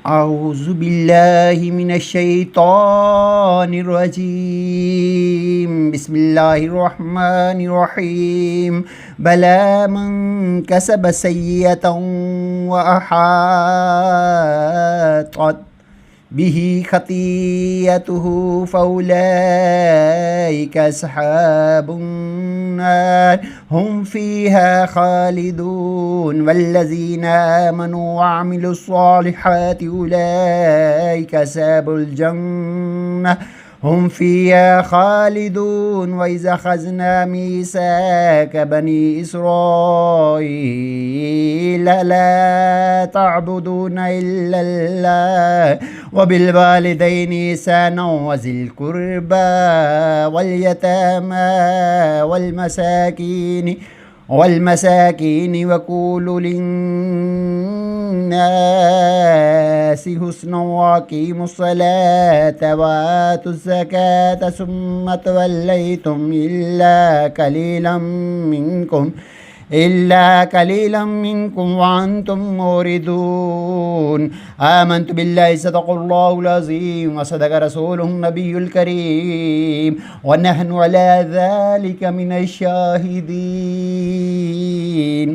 أعوذ بالله من الشيطان الرجيم. بسم الله الرحمن الرحيم. بلى من كسب سيئة وأحاطت به خطيئته فأولئك أصحاب النار هم فيها خالدون. والذين آمنوا وعملوا الصالحات أولئك أصحاب الجنة هم فيها خالدون. وإذا أخذنا ميثاق بني إسرائيل لا تعبدون إلا الله وبالوالدين إحسانا وذي القربى واليتامى والمساكين وقولوا للناس حسنا وأقيموا الصلاة وآتوا الزكاة ثم توليتم إلا قليلا منكم وأنتم موردون. آمنت بالله صدق الله العظيم وصدق رسوله النبي الكريم ونحن على ذلك من الشاهدين.